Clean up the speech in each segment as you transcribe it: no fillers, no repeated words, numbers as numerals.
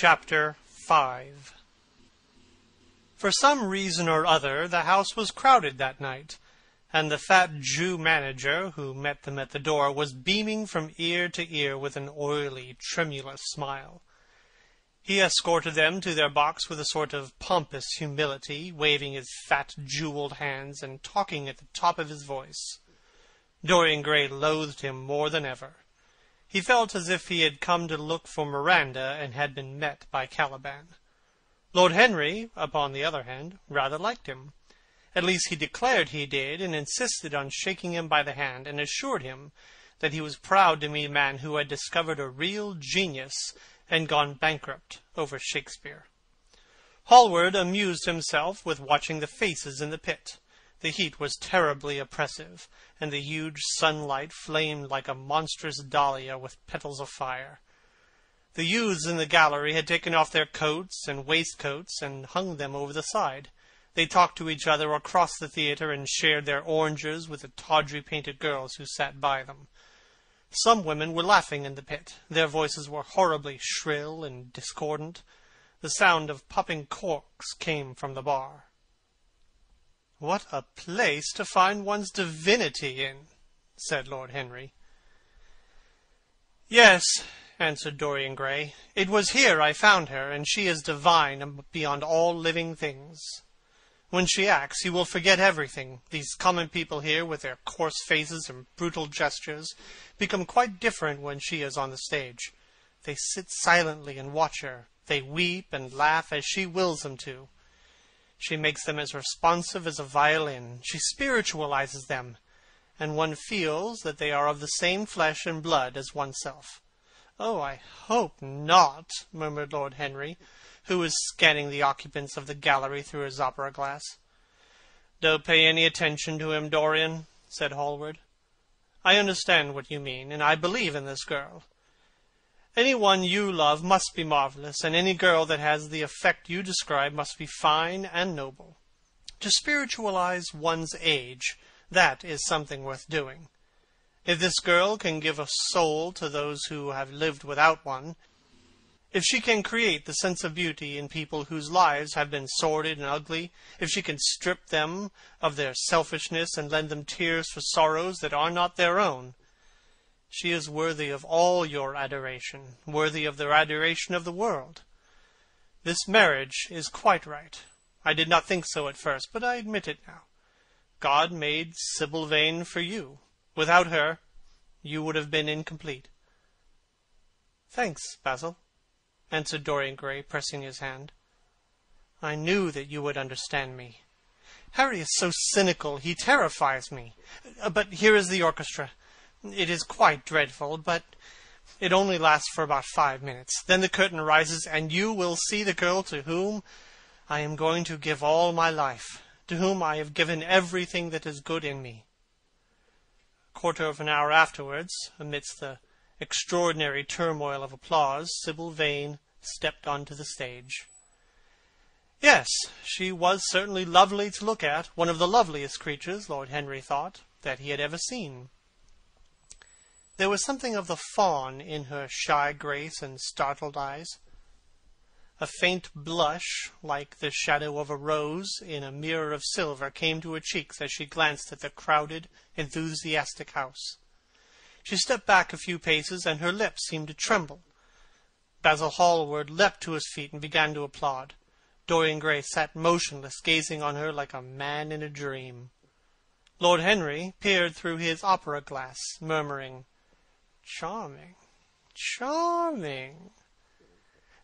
Chapter 5. For some reason or other, the house was crowded that night, and the fat Jew manager who met them at the door was beaming from ear to ear with an oily, tremulous smile. He escorted them to their box with a sort of pompous humility, waving his fat, jewelled hands and talking at the top of his voice. Dorian Gray loathed him more than ever. He felt as if he had come to look for Miranda and had been met by Caliban. Lord Henry, upon the other hand, rather liked him. At least he declared he did, and insisted on shaking him by the hand, and assured him that he was proud to meet a man who had discovered a real genius and gone bankrupt over Shakespeare. Hallward amused himself with watching the faces in the pit. The heat was terribly oppressive, and the huge sunlight flamed like a monstrous dahlia with petals of fire. The youths in the gallery had taken off their coats and waistcoats and hung them over the side. They talked to each other across the theatre and shared their oranges with the tawdry painted girls who sat by them. Some women were laughing in the pit. Their voices were horribly shrill and discordant. The sound of popping corks came from the bar. "What a place to find one's divinity in," said Lord Henry. "Yes," answered Dorian Gray. "It was here I found her, and she is divine beyond all living things. When she acts, you will forget everything. These common people here, with their coarse faces and brutal gestures, become quite different when she is on the stage. They sit silently and watch her. They weep and laugh as she wills them to. She makes them as responsive as a violin. She spiritualizes them, and one feels that they are of the same flesh and blood as oneself." "Oh, I hope not," murmured Lord Henry, who was scanning the occupants of the gallery through his opera-glass. "Don't pay any attention to him, Dorian," said Hallward. "I understand what you mean, and I believe in this girl. Any one you love must be marvelous, and any girl that has the effect you describe must be fine and noble. To spiritualize one's age, that is something worth doing. If this girl can give a soul to those who have lived without one, if she can create the sense of beauty in people whose lives have been sordid and ugly, if she can strip them of their selfishness and lend them tears for sorrows that are not their own, she is worthy of all your adoration, worthy of the adoration of the world. This marriage is quite right. I did not think so at first, but I admit it now. God made Sybil Vane for you. Without her, you would have been incomplete." "Thanks, Basil," answered Dorian Gray, pressing his hand. "I knew that you would understand me. Harry is so cynical, he terrifies me. But here is the orchestra. It is quite dreadful, but it only lasts for about 5 minutes. Then the curtain rises, and you will see the girl to whom I am going to give all my life, to whom I have given everything that is good in me." A quarter of an hour afterwards, amidst the extraordinary turmoil of applause, Sybil Vane stepped onto the stage. Yes, she was certainly lovely to look at, one of the loveliest creatures, Lord Henry thought, that he had ever seen. There was something of the fawn in her shy grace and startled eyes. A faint blush, like the shadow of a rose in a mirror of silver, came to her cheeks as she glanced at the crowded, enthusiastic house. She stepped back a few paces, and her lips seemed to tremble. Basil Hallward leapt to his feet and began to applaud. Dorian Gray sat motionless, gazing on her like a man in a dream. Lord Henry peered through his opera-glass, murmuring, "Charming, charming."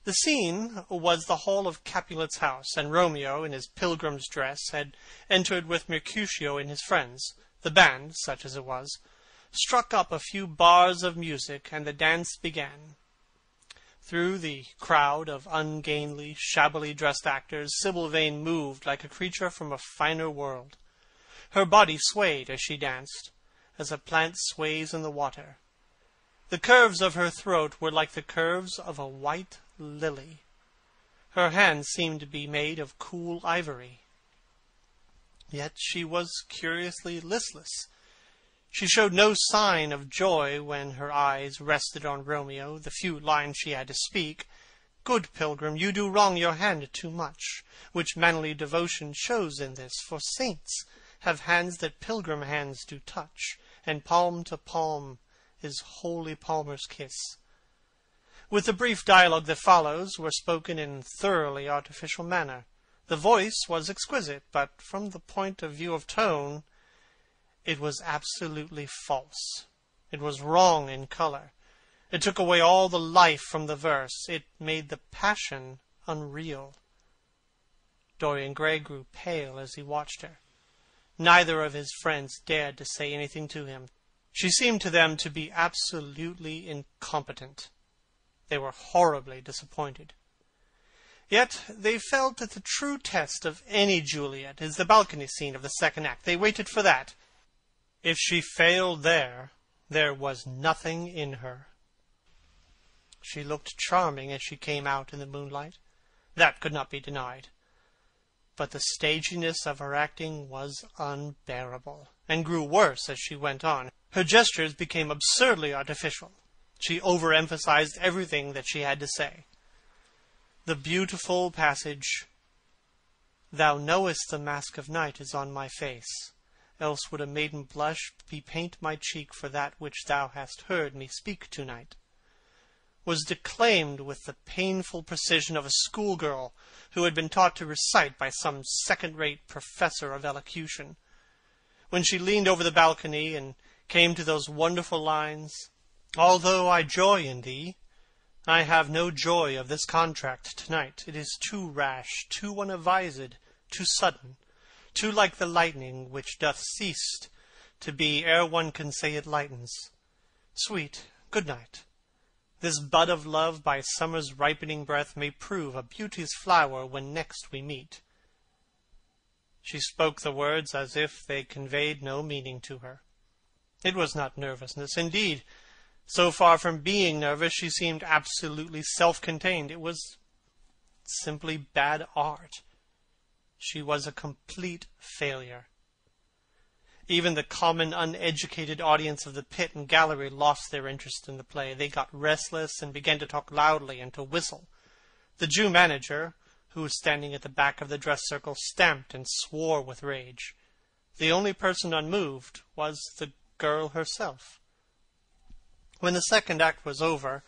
The scene was the hall of Capulet's house, and Romeo, in his pilgrim's dress, had entered with Mercutio and his friends. The band, such as it was, struck up a few bars of music, and the dance began. Through the crowd of ungainly, shabbily dressed actors, Sybil Vane moved like a creature from a finer world. Her body swayed as she danced, as a plant sways in the water. The curves of her throat were like the curves of a white lily. Her hands seemed to be made of cool ivory. Yet she was curiously listless. She showed no sign of joy when her eyes rested on Romeo. The few lines she had to speak Good pilgrim, you do wrong your hand too much, which manly devotion shows in this, for saints have hands that pilgrim hands do touch, and palm to palm is holy palmer's kiss. With the brief dialogue that follows were spoken in thoroughly artificial manner. The voice was exquisite, but from the point of view of tone, it was absolutely false. It was wrong in color. It took away all the life from the verse. It made the passion unreal. Dorian Gray grew pale as he watched her. Neither of his friends dared to say anything to him. She seemed to them to be absolutely incompetent. They were horribly disappointed. Yet they felt that the true test of any Juliet is the balcony scene of the second act. They waited for that. If she failed there was nothing in her. She looked charming as she came out in the moonlight. That could not be denied. But the staginess of her acting was unbearable, and grew worse as she went on. Her gestures became absurdly artificial. She overemphasized everything that she had to say. The beautiful passage, "Thou knowest the mask of night is on my face, else would a maiden blush bepaint my cheek for that which thou hast heard me speak to-night," was declaimed with the painful precision of a schoolgirl who had been taught to recite by some second-rate professor of elocution. When she leaned over the balcony and came to those wonderful lines, "Although I joy in thee, I have no joy of this contract to-night. It is too rash, too unadvised, too sudden, too like the lightning which doth cease to be ere one can say it lightens. Sweet, good night. This bud of love by summer's ripening breath may prove a beauteous flower when next we meet." She spoke the words as if they conveyed no meaning to her. It was not nervousness. Indeed, so far from being nervous, she seemed absolutely self-contained. It was simply bad art. She was a complete failure. Even the common uneducated audience of the pit and gallery lost their interest in the play. They got restless and began to talk loudly and to whistle. The Jew manager, who was standing at the back of the dress circle, stamped and swore with rage. The only person unmoved was the girl herself. When the second act was over,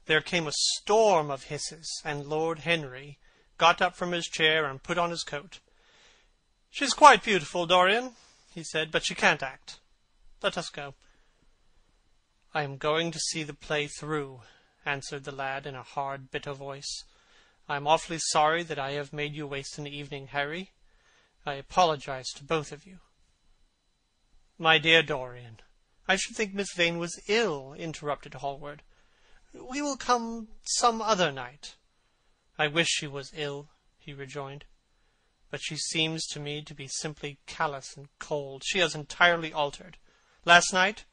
there came a storm of hisses, and Lord Henry got up from his chair and put on his coat. "She's quite beautiful, Dorian," he said, "but she can't act. Let us go." "I am going to see the play through," answered the lad in a hard, bitter voice. "I am awfully sorry that I have made you waste an evening, Harry. I apologize to both of you." "My dear Dorian, I should think Miss Vane was ill," interrupted Hallward. "We will come some other night." "I wish she was ill," he rejoined. "But she seems to me to be simply callous and cold. She has entirely altered. Last night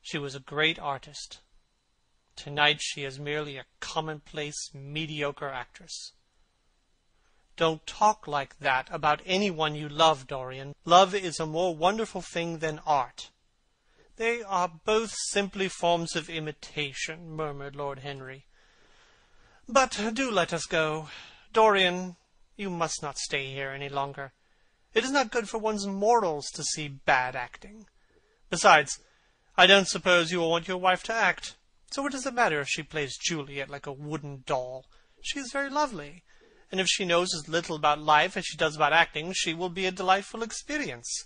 she was a great artist. Tonight she is merely a commonplace, mediocre actress." "Don't talk like that about anyone you love, Dorian. Love is a more wonderful thing than art." "They are both simply forms of imitation," murmured Lord Henry. "But do let us go. Dorian, you must not stay here any longer. It is not good for one's morals to see bad acting. Besides, I don't suppose you will want your wife to act. So what does it matter if she plays Juliet like a wooden doll? She is very lovely, and if she knows as little about life as she does about acting, she will be a delightful experience.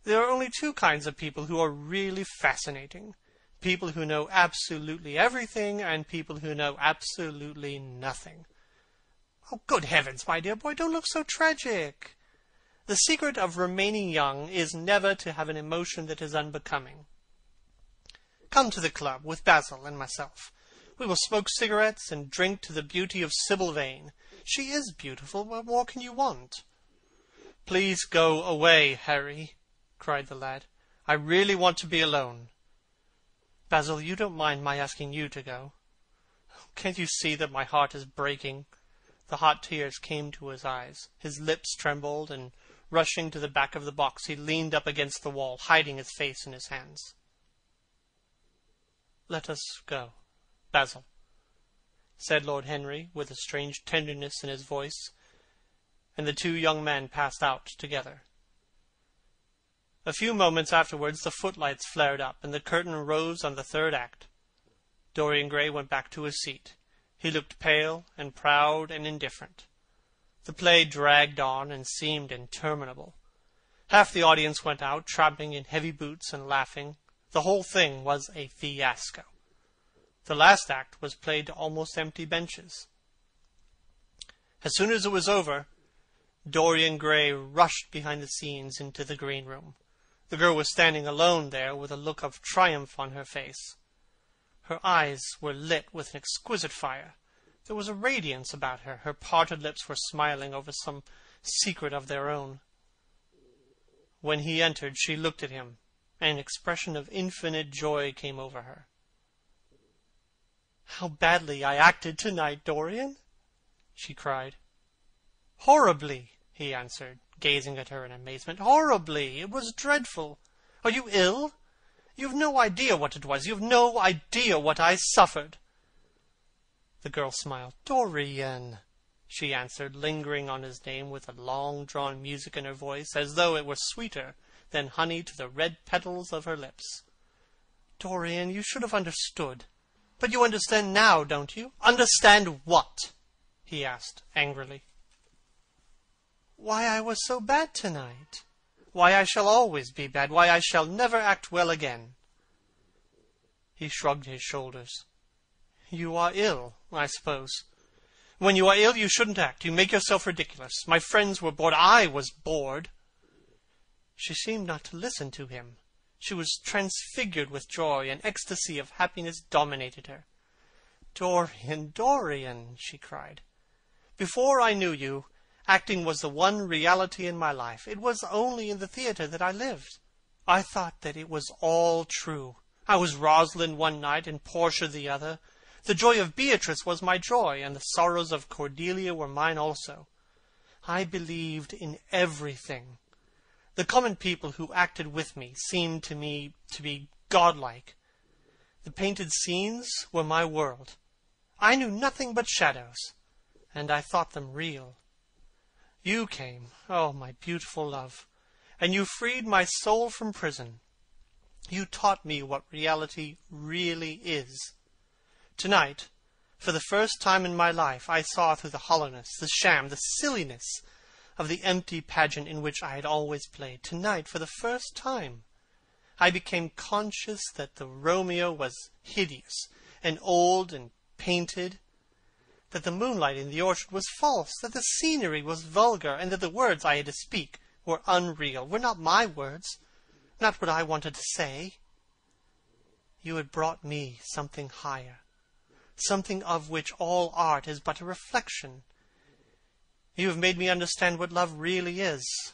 There are only two kinds of people who are really fascinating: people who know absolutely everything, and people who know absolutely nothing." "Oh, good heavens, my dear boy, don't look so tragic. The secret of remaining young is never to have an emotion that is unbecoming. Come to the club with Basil and myself. We will smoke cigarettes and drink to the beauty of Sybil Vane. She is beautiful. What more can you want?" "Please go away, Harry," cried the lad. "I really want to be alone." "Basil, you don't mind my asking you to go?" "Can't you see that my heart is breaking?" The hot tears came to his eyes. His lips trembled, and rushing to the back of the box, he leaned up against the wall, hiding his face in his hands. "Let us go, Basil." said Lord Henry, with a strange tenderness in his voice, and the two young men passed out together. A few moments afterwards the footlights flared up, and the curtain rose on the third act. Dorian Gray went back to his seat. He looked pale and proud and indifferent. The play dragged on and seemed interminable. Half the audience went out, tramping in heavy boots and laughing. The whole thing was a fiasco. The last act was played to almost empty benches. As soon as it was over, Dorian Gray rushed behind the scenes into the green room. The girl was standing alone there with a look of triumph on her face. Her eyes were lit with an exquisite fire. There was a radiance about her. Her parted lips were smiling over some secret of their own. When he entered, she looked at him, and an expression of infinite joy came over her. "How badly I acted tonight, Dorian!" she cried. "Horribly," he answered, gazing at her in amazement. "Horribly! It was dreadful. Are you ill? You have no idea what it was. You have no idea what I suffered." The girl smiled. "Dorian," she answered, lingering on his name with a long-drawn music in her voice, as though it were sweeter than honey to the red petals of her lips. "Dorian, you should have understood. But you understand now, don't you?" "Understand what?" he asked, angrily. "Why I was so bad tonight. Why I shall always be bad. Why I shall never act well again." He shrugged his shoulders. "You are ill, I suppose. When you are ill, you shouldn't act. You make yourself ridiculous. My friends were bored. I was bored." She seemed not to listen to him. She was transfigured with joy. An ecstasy of happiness dominated her. "Dorian, Dorian!" she cried. "Before I knew you, acting was the one reality in my life. It was only in the theatre that I lived. I thought that it was all true. I was Rosalind one night and Portia the other. The joy of Beatrice was my joy, and the sorrows of Cordelia were mine also. I believed in everything. The common people who acted with me seemed to me to be godlike. The painted scenes were my world. I knew nothing but shadows, and I thought them real. You came, oh, my beautiful love, and you freed my soul from prison. You taught me what reality really is. Tonight, for the first time in my life, I saw through the hollowness, the sham, the silliness of the empty pageant in which I had always played. Tonight, for the first time, I became conscious that the Romeo was hideous and old and painted, that the moonlight in the orchard was false, that the scenery was vulgar, and that the words I had to speak were unreal, were not my words, not what I wanted to say. You had brought me something higher, something of which all art is but a reflection. You have made me understand what love really is.